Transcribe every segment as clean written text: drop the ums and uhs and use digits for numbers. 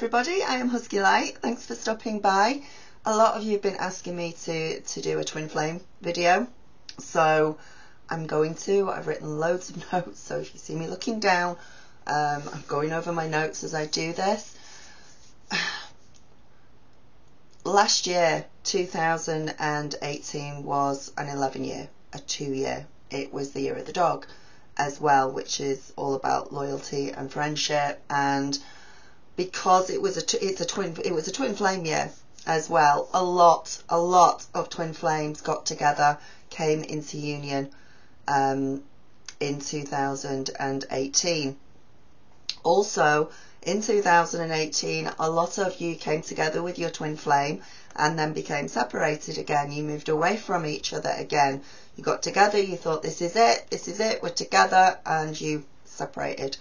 everybody, I am Husky Light. Thanks for stopping by. A lot of you have been asking me to do a twin flame video, so I'm going to. I've written loads of notes, so if you see me looking down, I'm going over my notes as I do this. Last year, 2018, was an 11 year, a 2 year. It was the year of the dog as well, which is all about loyalty and friendship, and because it was a twin flame year as well. A lot of twin flames got together, came into union in 2018. Also in 2018, a lot of you came together with your twin flame and then became separated again. You moved away from each other again. You got together, you thought this is it, we're together, and you separated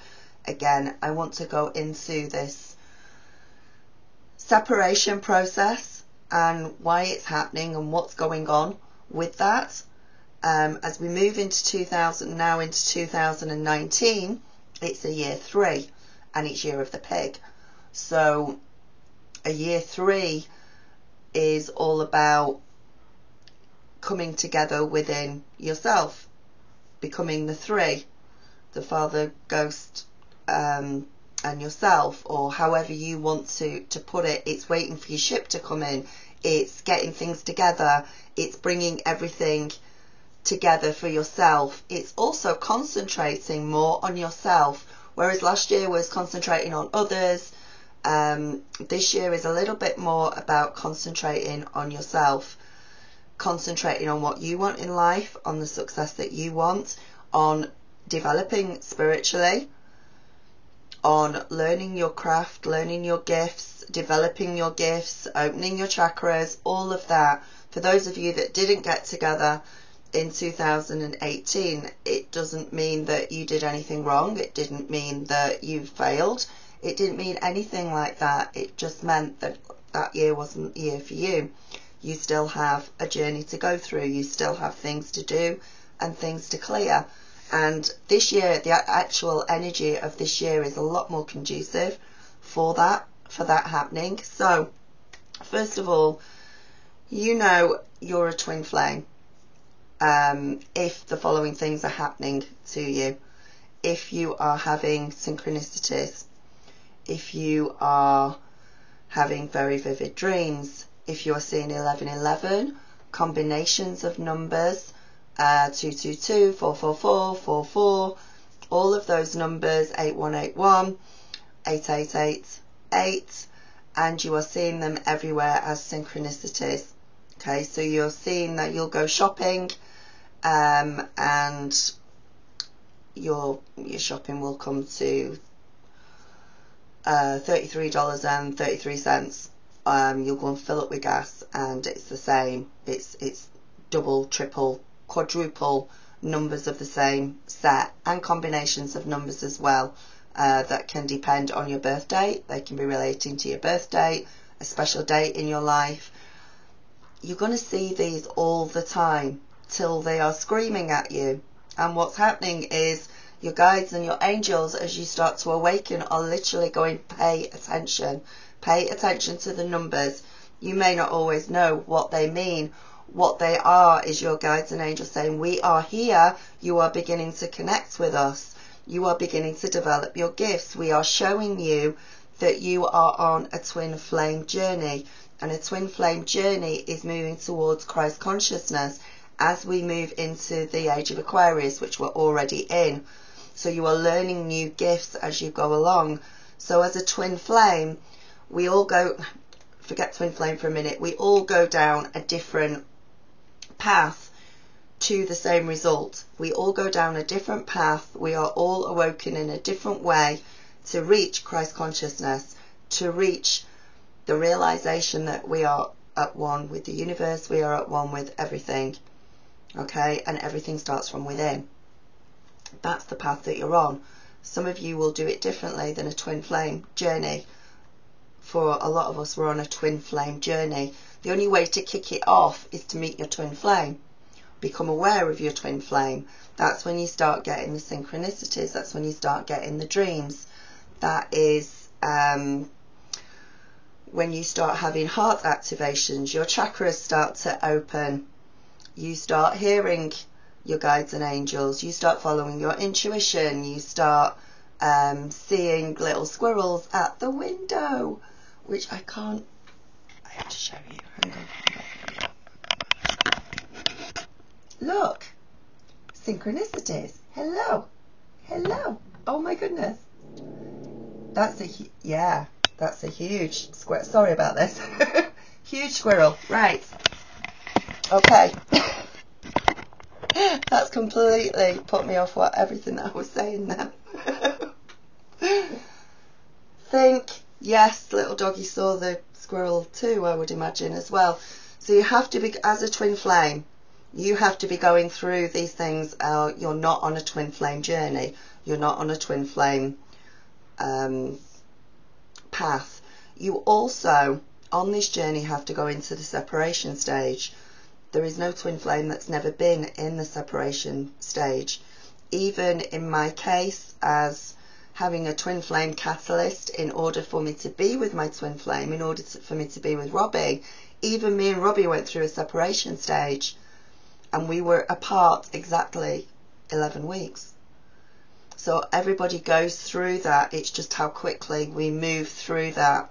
again. I want to go into this separation process and why it's happening and what's going on with that. As we move into 2019, it's a year 3 and it's year of the pig. So a year 3 is all about coming together within yourself, becoming the 3, the father ghost, and yourself, or however you want to put it. It's waiting for your ship to come in. It's getting things together. It's bringing everything together for yourself. It's also concentrating more on yourself, whereas last year was concentrating on others. This year is a little bit more about concentrating on yourself, concentrating on what you want in life, on the success that you want, on developing spiritually, on learning your craft, learning your gifts, developing your gifts, opening your chakras, all of that. For those of you that didn't get together in 2018, it doesn't mean that you did anything wrong. It didn't mean that you failed. It didn't mean anything like that. It just meant that that year wasn't the year for you. You still have a journey to go through. You still have things to do and things to clear. And this year, the actual energy of this year is a lot more conducive for that happening. So, first of all, you know you're a twin flame if the following things are happening to you. If you are having synchronicities, if you are having very vivid dreams, if you're seeing 1111, combinations of numbers, 222, 444, 44, all of those numbers, 8181, 8888, and you are seeing them everywhere as synchronicities. Okay, so you're seeing that you'll go shopping, and your shopping will come to $33.33. You'll go and fill up with gas, and it's the same. It's double, triple, quadruple numbers of the same set, and combinations of numbers as well, that can depend on your birth date. They can be relating to your birth date, a special date in your life. You're going to see these all the time till they are screaming at you. And what's happening is your guides and your angels, as you start to awaken, are literally going, pay attention to the numbers. You may not always know what they mean. What they are is your guides and angels saying, we are here. You are beginning to connect with us. You are beginning to develop your gifts. We are showing you that you are on a twin flame journey. And a twin flame journey is moving towards Christ consciousness as we move into the age of Aquarius, which we're already in. So you are learning new gifts as you go along. So as a twin flame, we all go, forget twin flame for a minute, we all go down a different path to the same result. We all go down a different path. We are all awoken in a different way to reach Christ consciousness, to reach the realization that we are at one with the universe, we are at one with everything. Okay, and everything starts from within. That's the path that you're on. Some of you will do it differently than a twin flame journey. For a lot of us, we're on a twin flame journey. The only way to kick it off is to meet your twin flame. Become aware of your twin flame. That's when you start getting the synchronicities. That's when you start getting the dreams. That is when you start having heart activations, your chakras start to open, you start hearing your guides and angels, you start following your intuition, you start seeing little squirrels at the window, which I have to show you. Hang on. Look, synchronicities. Hello. Oh my goodness. That's a huge squirrel. Sorry about this. Huge squirrel. Right. Okay. That's completely put me off everything that I was saying then. Yes, little doggy saw the squirrel too, I would imagine, as well. So you have to be, as a twin flame, you have to be going through these things. You're not on a twin flame journey. You're not on a twin flame path. You also, on this journey, have to go into the separation stage. There is no twin flame that's never been in the separation stage. Even in my case, as having a twin flame catalyst, in order for me to be with my twin flame, in order for me to be with Robbie, even me and Robbie went through a separation stage, and we were apart exactly 11 weeks. So everybody goes through that. It's just how quickly we move through that.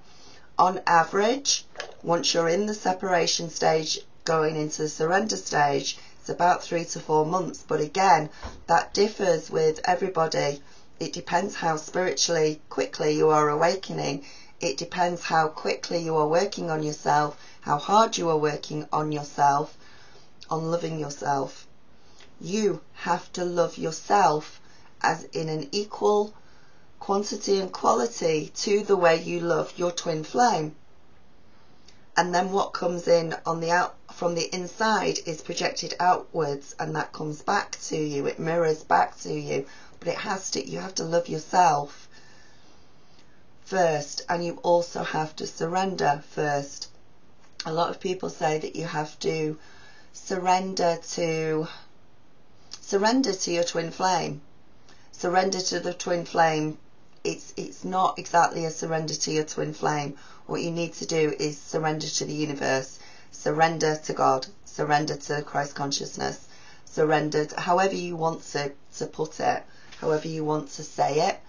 On average, once you're in the separation stage, going into the surrender stage, it's about 3 to 4 months. But again, that differs with everybody. It depends how spiritually quickly you are awakening. It depends how quickly you are working on yourself, how hard you are working on yourself, on loving yourself. You have to love yourself as in an equal quantity and quality to the way you love your twin flame. And then what comes in on the from the inside is projected outwards, and that comes back to you. It mirrors back to you. But you have to love yourself first, and you also have to surrender first. A lot of people say that you have to surrender to your twin flame. Surrender to the twin flame. It's not exactly a surrender to your twin flame. What you need to do is surrender to the universe, surrender to God, surrender to Christ consciousness, surrender to, however you want to put it, however you want to say it.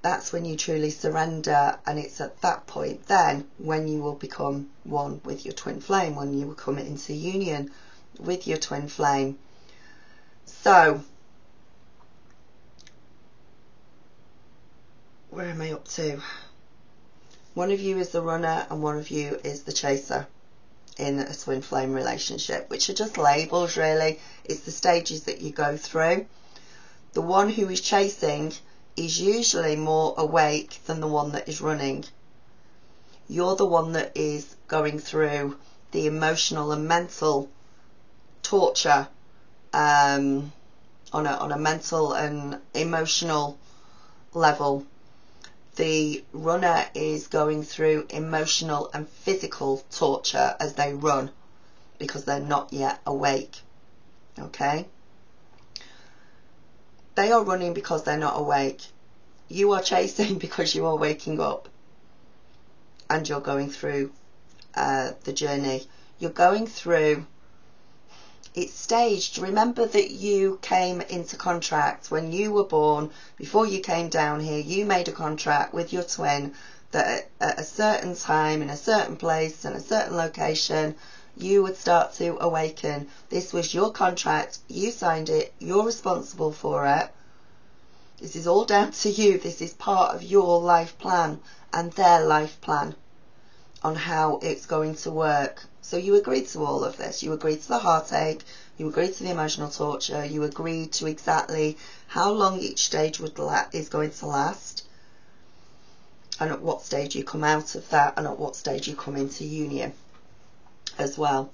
That's when you truly surrender, and it's at that point then when you will become one with your twin flame, when you will come into union with your twin flame. So, where am I up to? One of you is the runner and one of you is the chaser in a twin flame relationship, which are just labels really. It's the stages that you go through. The one who is chasing is usually more awake than the one that is running. You're the one that is going through the emotional and mental torture on a mental and emotional level. The runner is going through emotional and physical torture as they run, because they're not yet awake. Okay? They are running because they're not awake. You are chasing because you are waking up, and you're going through the journey. You're going through, it's staged. Remember that you came into contract when you were born. Before you came down here, you made a contract with your twin that at a certain time, in a certain place, in a certain location, you would start to awaken. This was your contract. You signed it. You're responsible for it. This is all down to you. This is part of your life plan and their life plan on how it's going to work. So you agreed to all of this. You agreed to the heartache. You agreed to the emotional torture. You agreed to exactly how long each stage is going to last, and at what stage you come out of that, and at what stage you come into union as well.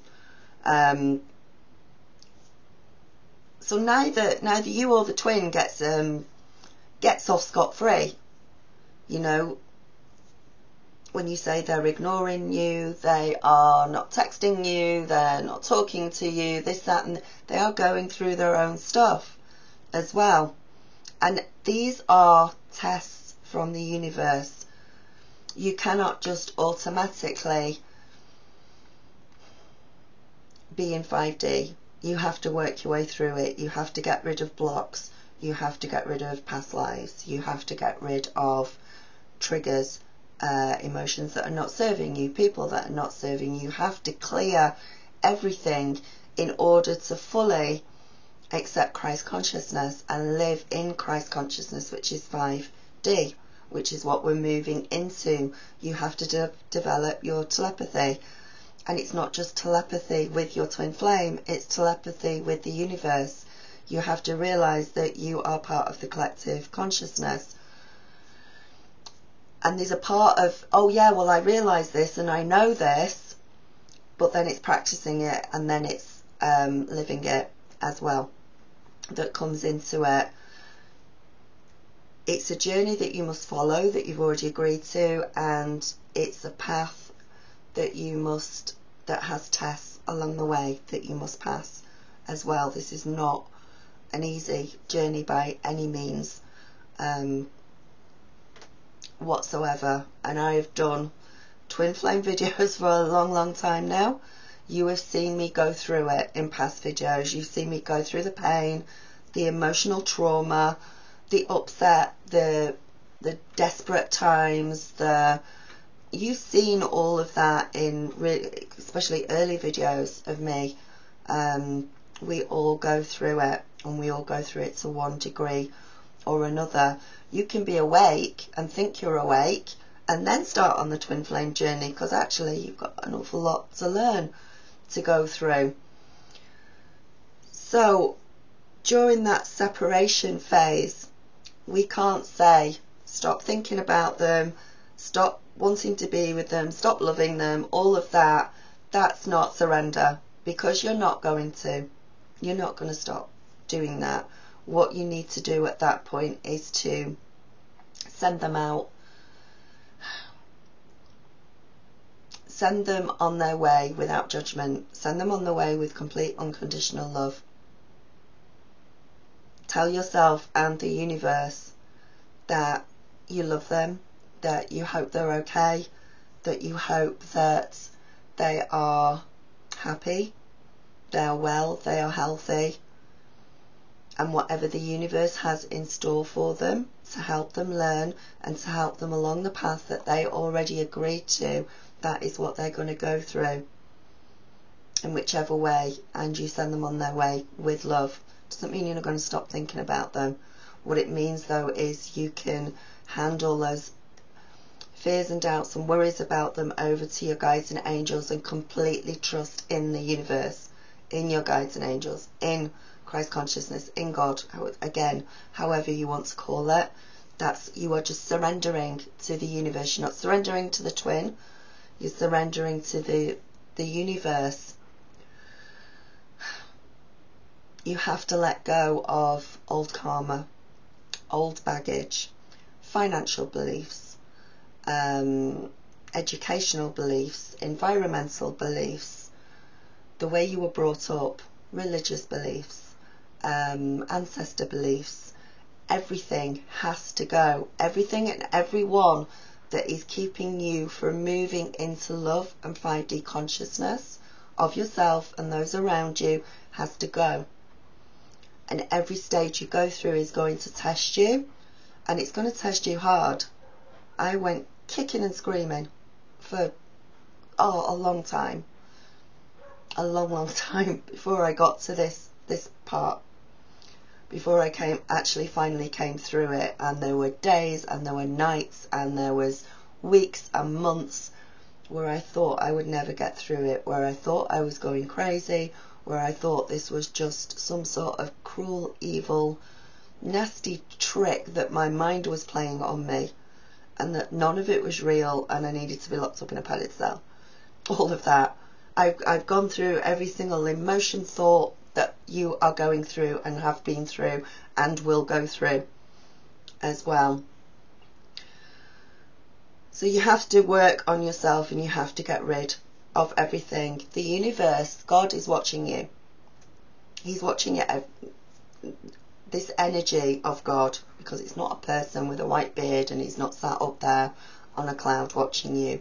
So neither you or the twin gets off scot-free. You know, when you say they're ignoring you, they are not texting you, they're not talking to you, this, that, and they are going through their own stuff as well. And these are tests from the universe You cannot just automatically be in 5D. You have to work your way through it. You have to get rid of blocks. You have to get rid of past lives. You have to get rid of triggers, emotions that are not serving you, people that are not serving you. You have to clear everything in order to fully accept Christ consciousness and live in Christ consciousness, which is 5D, which is what we're moving into. You have to develop your telepathy. And it's not just telepathy with your twin flame, it's telepathy with the universe. You have to realize that you are part of the collective consciousness. And there's a part of, oh yeah, well I realize this and I know this, but then it's practicing it and then it's living it as well that comes into it. It's a journey that you must follow, that you've already agreed to, and it's a path that that has tests along the way that you must pass as well. This is not an easy journey by any means whatsoever. And I have done twin flame videos for a long time now. You have seen me go through it in past videos. You've seen me go through the pain, the emotional trauma, the upset, the desperate times, you've seen all of that in really, especially early videos of me. We all go through it, and we all go through it to one degree or another. You can be awake and think you're awake and then start on the twin flame journey, because actually you've got an awful lot to learn, to go through. So during that separation phase, we can't say stop thinking about them, stop wanting to be with them, stop loving them, all of that. That's not surrender, because you're not going to. You're not going to stop doing that. What you need to do at that point is to send them out. Send them on their way without judgment. Send them on their way with complete unconditional love. Tell yourself and the universe that you love them, that you hope they're okay, that you hope that they are happy, they are well, they are healthy, and whatever the universe has in store for them to help them learn and to help them along the path that they already agreed to, that is what they're going to go through in whichever way, and you send them on their way with love. Doesn't mean you're not going to stop thinking about them. What it means though is you can hand all those fears and doubts and worries about them over to your guides and angels, and completely trust in the universe, in your guides and angels, in Christ consciousness, in God, again, however you want to call it. That's, you are just surrendering to the universe. You're not surrendering to the twin, you're surrendering to the universe. You have to let go of old karma, old baggage, financial beliefs, educational beliefs, environmental beliefs, the way you were brought up, religious beliefs, ancestor beliefs. Everything has to go. Everything and everyone that is keeping you from moving into love and 5D consciousness of yourself and those around you has to go. And every stage you go through is going to test you, and it's going to test you hard. I went kicking and screaming for a long time, a long time before I got to this part, before I finally came through it. And there were days and there were nights and there was weeks and months where I thought I would never get through it, where I thought I was going crazy, where I thought this was just some sort of cruel, evil, nasty trick that my mind was playing on me, and that none of it was real, and I needed to be locked up in a padded cell. All of that. I've gone through every single emotion, thought that you are going through and have been through and will go through as well. So you have to work on yourself, and you have to get rid of everything. The universe, God is watching you. He's watching it. This energy of God, because it's not a person with a white beard and he's not sat up there on a cloud watching you.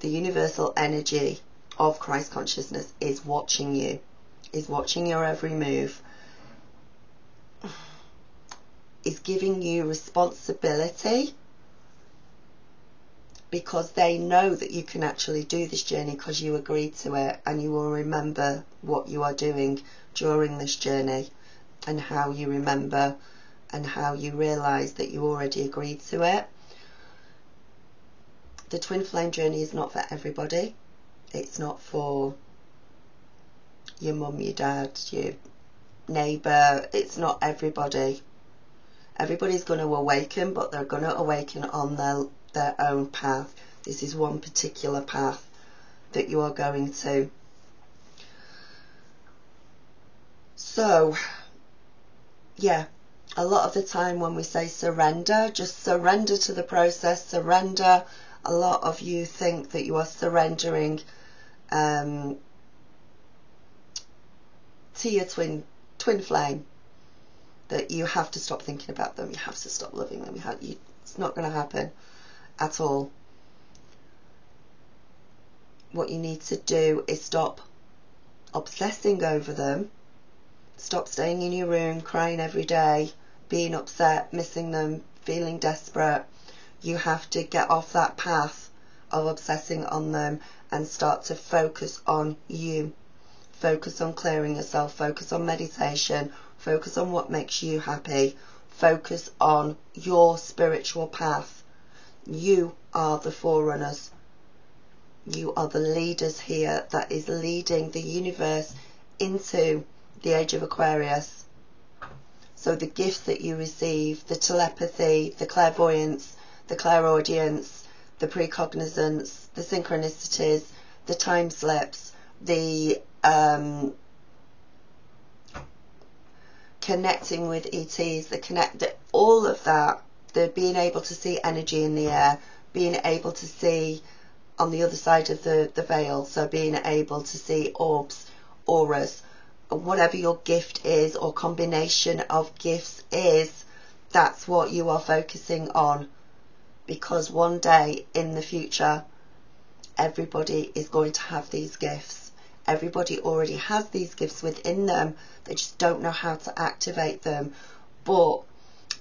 The universal energy of Christ consciousness is watching you, is watching your every move, is giving you responsibility, because they know that you can actually do this journey because you agreed to it, and you will remember what you are doing during this journey, and how you remember and how you realise that you already agreed to it. The twin flame journey is not for everybody. It's not for your mum, your dad, your neighbour. It's not everybody. Everybody's going to awaken, but they're going to awaken on their own path. This is one particular path that you are going to. So, yeah, a lot of the time when we say surrender, just surrender to the process, surrender. A lot of you think that you are surrendering to your twin flame, that you have to stop thinking about them, you have to stop loving them, it's not going to happen at all. What you need to do is stop obsessing over them, stop staying in your room crying every day, being upset, missing them, feeling desperate. You have to get off that path of obsessing on them and start to focus on you. Focus on clearing yourself, focus on meditation, focus on what makes you happy, focus on your spiritual path. You are the forerunners. You are the leaders here that is leading the universe into the age of Aquarius. So the gifts that you receive, the telepathy, the clairvoyance, the clairaudience, the pre-cognizance, the synchronicities, the time slips, the connecting with ETs, all of that, the being able to see energy in the air, being able to see on the other side of the veil, so being able to see orbs, auras, whatever your gift is or combination of gifts is, that's what you are focusing on. Because one day in the future, everybody is going to have these gifts. Everybody already has these gifts within them. They just don't know how to activate them. But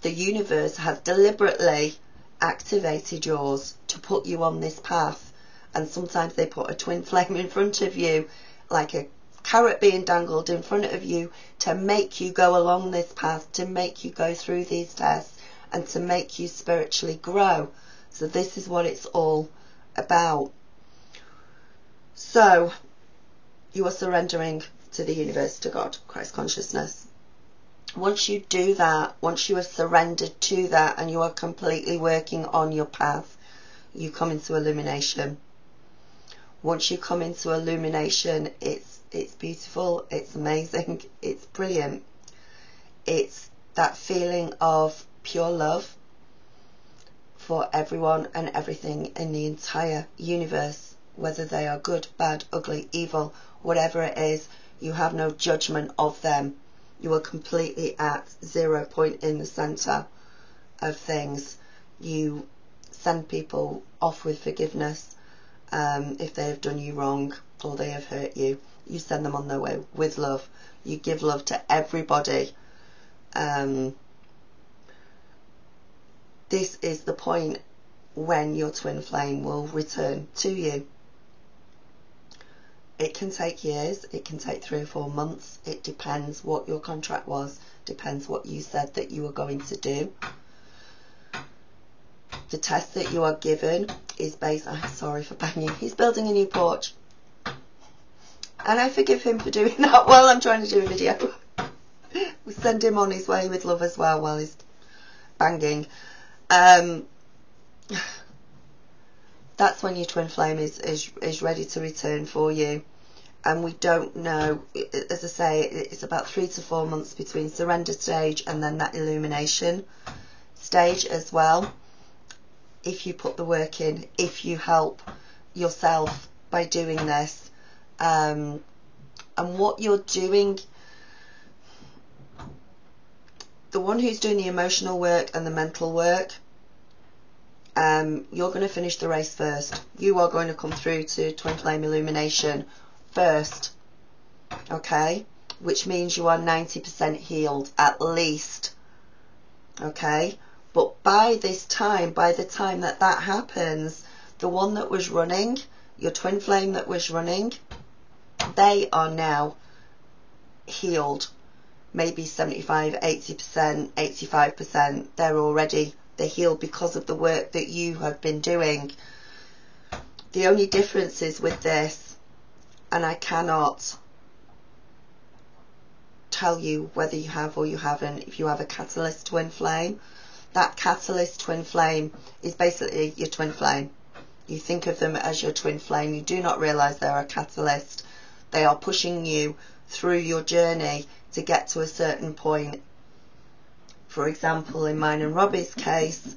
the universe has deliberately activated yours to put you on this path. And sometimes they put a twin flame in front of you, like a carrot being dangled in front of you, to make you go along this path, to make you go through these tests, and to make you spiritually grow. So this is what it's all about. So you are surrendering to the universe, to God, Christ consciousness. Once you do that, once you are surrendered to that and you are completely working on your path, you come into illumination. Once you come into illumination, it's beautiful, it's amazing, it's brilliant. It's that feeling of pure love for everyone and everything in the entire universe, whether they are good, bad, ugly, evil, whatever it is. You have no judgment of them. You are completely at 0 point in the centre of things. You send people off with forgiveness if they have done you wrong or they have hurt you. You send them on their way with love. You give love to everybody. This is the point when your twin flame will return to you. It can take years, it can take 3 or 4 months, it depends what your contract was, depends what you said that you were going to do. The test that you are given is based, I'm sorry for banging, he's building a new porch. And I forgive him for doing that while I'm trying to do a video. We send him on his way with love as well while he's banging. That's when your twin flame is ready to return for you. And we don't know, as I say, it's about 3 to 4 months between surrender stage and then that illumination stage as well. If you put the work in, if you help yourself by doing this, and what you're doing, the one who's doing the emotional work and the mental work you're going to finish the race first. You are going to come through to twin flame illumination first, okay? Which means you are 90% healed at least, okay? But by this time, by the time that that happens, the one that was running, your twin flame that was running, they are now healed. Maybe 75, 80%, 85%. They're healed because of the work that you have been doing. The only difference is with this, and I cannot tell you whether you have or you haven't, if you have a catalyst twin flame. That catalyst twin flame is basically your twin flame. You think of them as your twin flame. You do not realise they're a catalyst. They are pushing you through your journey to get to a certain point. For example, in mine and Robbie's case,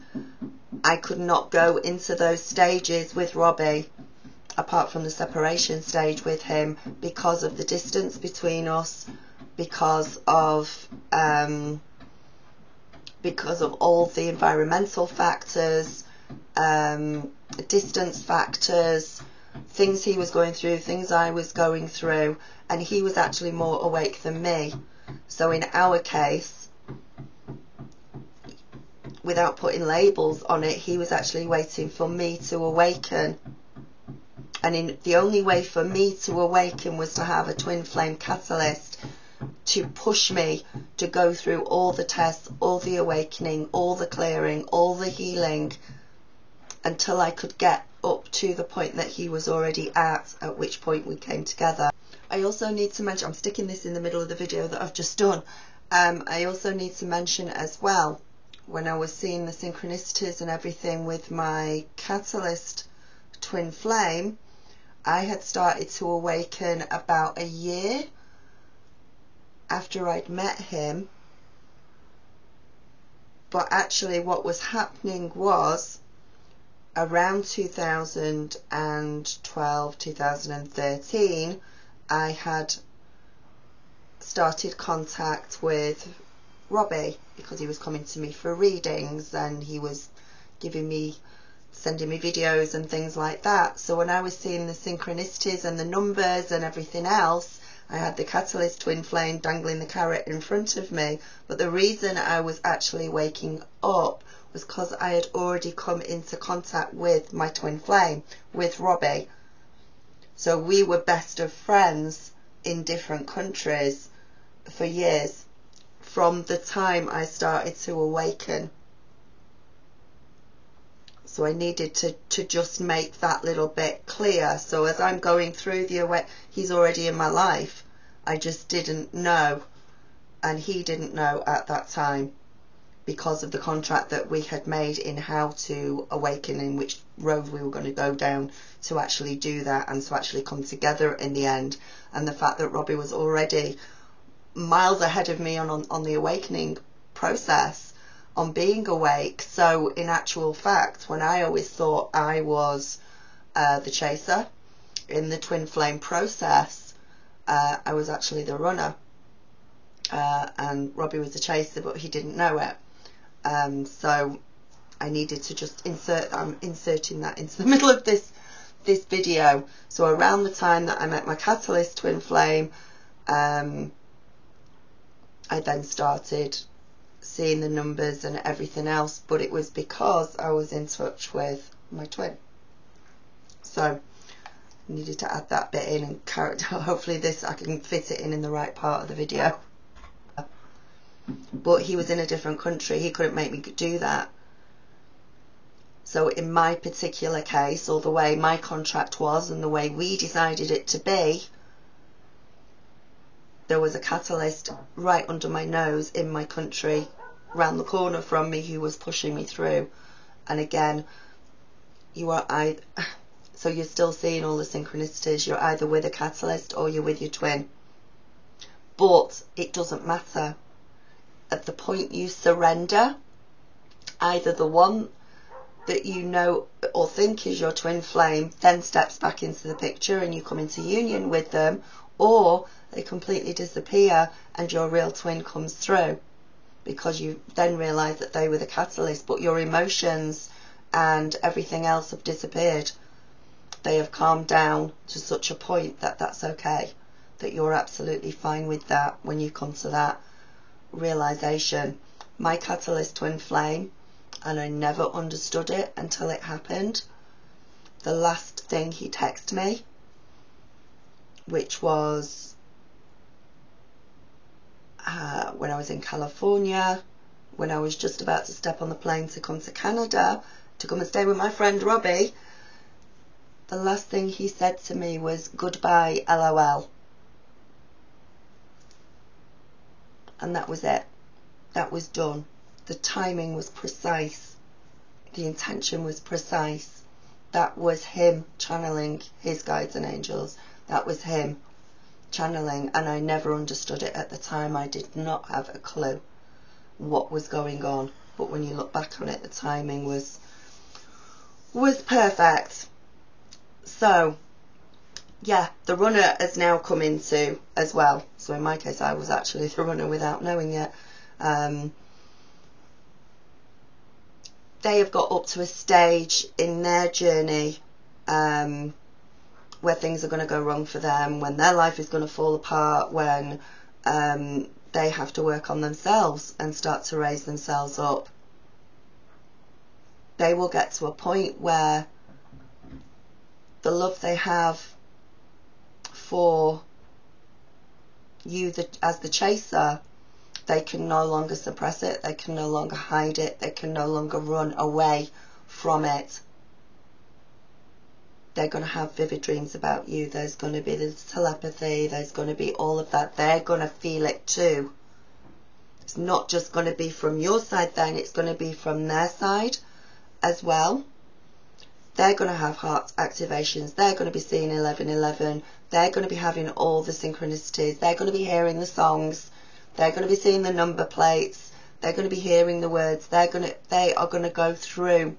I could not go into those stages with Robbie, apart from the separation stage with him, because of the distance between us, because of all the environmental factors, distance factors, things he was going through, things I was going through, and he was actually more awake than me. So in our case, without putting labels on it, he was actually waiting for me to awaken. And the only way for me to awaken was to have a twin flame catalyst to push me to go through all the tests, all the awakening, all the clearing, all the healing, until I could get up to the point that he was already at which point we came together. I also need to mention, I'm sticking this in the middle of the video that I've just done, I also need to mention as well, when I was seeing the synchronicities and everything with my catalyst twin flame, I had started to awaken about a year after I'd met him. But actually what was happening was, around 2012, 2013, I had started contact with Robbie, because he was coming to me for readings and he was sending me videos and things like that. So when I was seeing the synchronicities and the numbers and everything else, I had the catalyst twin flame dangling the carrot in front of me. But the reason I was actually waking up was because I had already come into contact with my twin flame, with Robbie. So we were best of friends in different countries for years, from the time I started to awaken. So I needed to just make that little bit clear. So as I'm going through he's already in my life. I just didn't know, and he didn't know at that time, because of the contract that we had made in how to awaken, in which road we were going to go down to actually do that and to actually come together in the end. And the fact that Robbie was already miles ahead of me on the awakening process, on being awake. So in actual fact, when I always thought I was the chaser in the twin flame process, I was actually the runner, and Robbie was the chaser, but he didn't know it. So I needed to just I'm inserting that into the middle of this video. So around the time that I met my catalyst twin flame, I then started seeing the numbers and everything else, but it was because I was in touch with my twin. So I needed to add that bit in, and hopefully I can fit it in the right part of the video. But he was in a different country, he couldn't make me do that. So in my particular case, or the way my contract was and the way we decided it to be, there was a catalyst right under my nose in my country, round the corner from me, who was pushing me through. And again, so you're still seeing all the synchronicities. You're either with a catalyst or you're with your twin. But it doesn't matter. At the point you surrender, either the one that you know or think is your twin flame then steps back into the picture and you come into union with them, or they completely disappear and your real twin comes through, because you then realise that they were the catalyst, but your emotions and everything else have disappeared. They have calmed down to such a point that that's okay, that you're absolutely fine with that when you come to that realization. My catalyst twin flame, and I never understood it until it happened. The last thing he texted me, which was when I was in California, when I was just about to step on the plane to come to Canada to come and stay with my friend Robbie, the last thing he said to me was, "Goodbye, LOL." And that was it. That was done. The timing was precise. The intention was precise. That was him channeling his guides and angels. That was him channeling, and I never understood it at the time. I did not have a clue what was going on. But when you look back on it, the timing was perfect. So, yeah, the runner has now come into as well. So in my case, I was actually the runner without knowing it. They have got up to a stage in their journey where things are going to go wrong for them, when their life is going to fall apart, when they have to work on themselves and start to raise themselves up. They will get to a point where the love they have for you as the chaser, they can no longer suppress it, they can no longer hide it, they can no longer run away from it. They're going to have vivid dreams about you. There's going to be this telepathy, there's going to be all of that. They're going to feel it too. It's not just going to be from your side then, it's going to be from their side as well. They're going to have heart activations, they're going to be seeing 1111, they're going to be having all the synchronicities, they're going to be hearing the songs, they're going to be seeing the number plates, they're going to be hearing the words, they are going to go through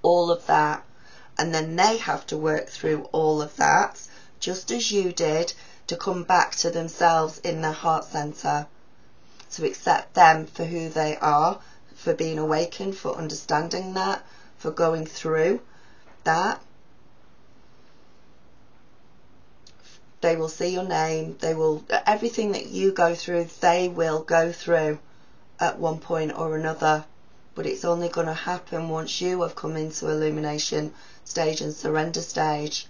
all of that, and then they have to work through all of that, just as you did, to come back to themselves in their heart center, to accept them for who they are, for being awakened, for understanding that, for going through that. They will see your name, they will, everything that you go through, they will go through at one point or another. But it's only going to happen once you have come into illumination stage and surrender stage.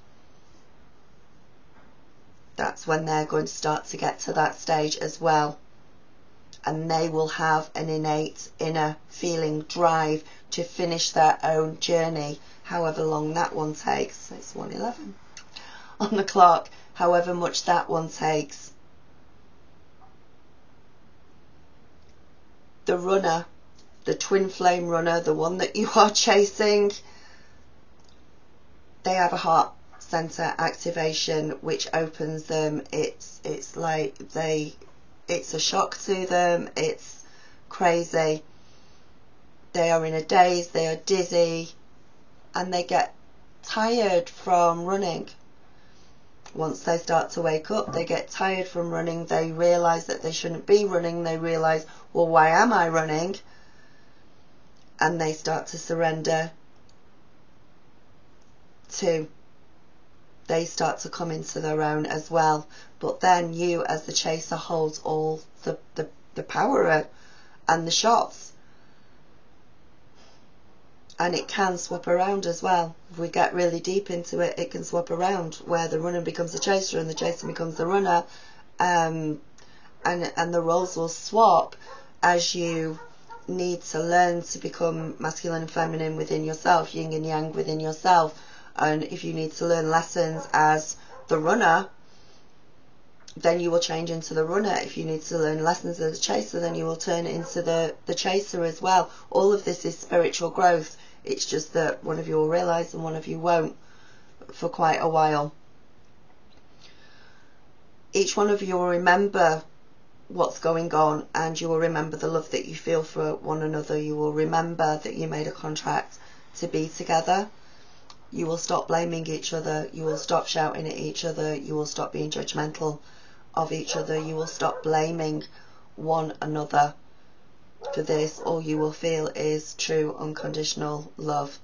That's when they're going to start to get to that stage as well. And they will have an innate inner feeling, drive to finish their own journey, however long that one takes. It's 1:11 on the clock, however much that one takes. The runner, the twin flame runner, the one that you are chasing, they have a heart center activation which opens them. It's like it's a shock to them, it's crazy. They are in a daze, they are dizzy, and they get tired from running. Once they start to wake up, they get tired from running, they realise that they shouldn't be running, they realise, well, why am I running? And they start to surrender too. They start to come into their own as well. But then you, as the chaser, holds all the power and the shots. And it can swap around as well. If we get really deep into it, it can swap around, where the runner becomes the chaser and the chaser becomes the runner. And the roles will swap as you need to learn to become masculine and feminine within yourself, yin and yang within yourself. And if you need to learn lessons as the runner, then you will change into the runner. If you need to learn lessons as a chaser, then you will turn into the chaser as well. All of this is spiritual growth. It's just that one of you will realise and one of you won't for quite a while. Each one of you will remember what's going on, and you will remember the love that you feel for one another. You will remember that you made a contract to be together. You will stop blaming each other, you will stop shouting at each other, you will stop being judgmental of each other, you will stop blaming one another for this. All you will feel is true unconditional love.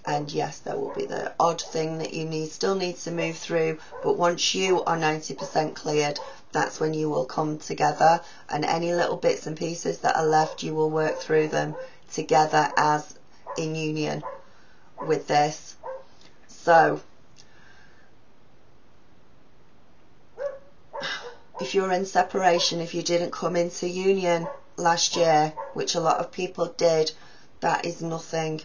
And yes, there will be the odd thing that you still need to move through, but once you are 90% cleared, that's when you will come together, and any little bits and pieces that are left, you will work through them together as in union with this. So if you're in separation, if you didn't come into union last year, which a lot of people did, that is nothing.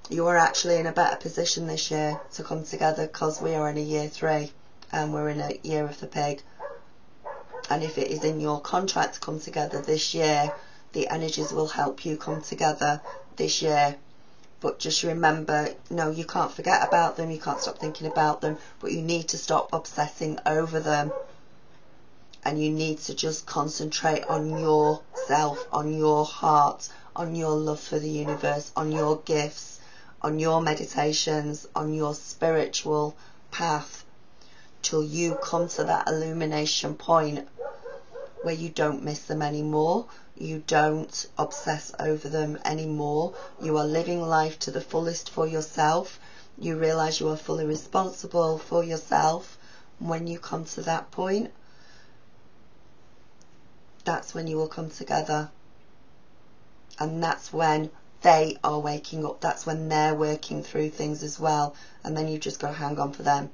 You are actually in a better position this year to come together, because we are in a year 3 and we're in a year of the pig. And if it is in your contract to come together this year, the energies will help you come together this year. But just remember, no, you can't forget about them, you can't stop thinking about them, but you need to stop obsessing over them. And you need to just concentrate on yourself, on your heart, on your love for the universe, on your gifts, on your meditations, on your spiritual path, till you come to that illumination point where you don't miss them anymore, you don't obsess over them anymore, you are living life to the fullest for yourself, you realise you are fully responsible for yourself. When you come to that point, that's when you will come together, and that's when they are waking up, that's when they're working through things as well, and then you've just got to hang on for them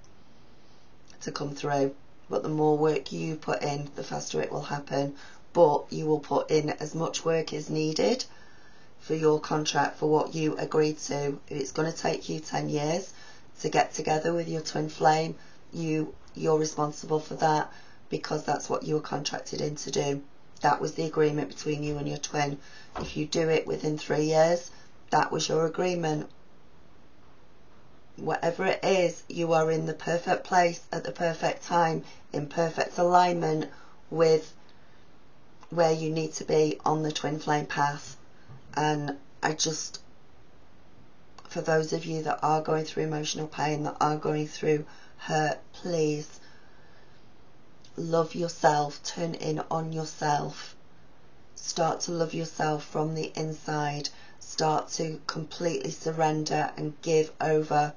to come through. But the more work you put in, the faster it will happen. But you will put in as much work as needed for your contract, for what you agreed to. If it's going to take you 10 years to get together with your twin flame, you're responsible for that, because that's what you were contracted in to do. That was the agreement between you and your twin. If you do it within 3 years, that was your agreement. Whatever it is, you are in the perfect place at the perfect time, in perfect alignment with where you need to be on the twin flame path. And I just, for those of you that are going through emotional pain, that are going through hurt, please love yourself, turn in on yourself, start to love yourself from the inside, start to completely surrender and give over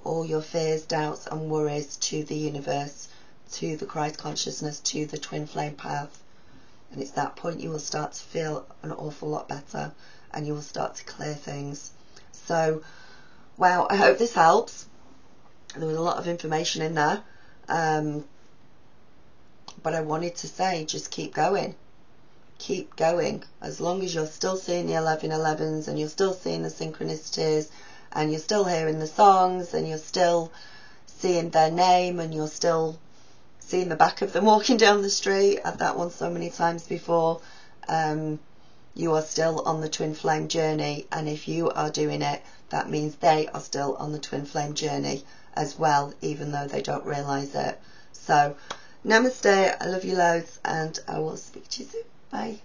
all your fears, doubts and worries to the universe, to the Christ consciousness, to the twin flame path. And it's that point you will start to feel an awful lot better, and you will start to clear things. So, wow, I hope this helps. There was a lot of information in there, but I wanted to say, just keep going. Keep going. As long as you're still seeing the 1111s, and you're still seeing the synchronicities, and you're still hearing the songs, and you're still seeing their name, and you're still seeing the back of them walking down the street. I've that one so many times before. You are still on the twin flame journey, and if you are doing it, that means they are still on the twin flame journey as well, even though they don't realise it. So, namaste, I love you loads, and I will speak to you soon. Bye.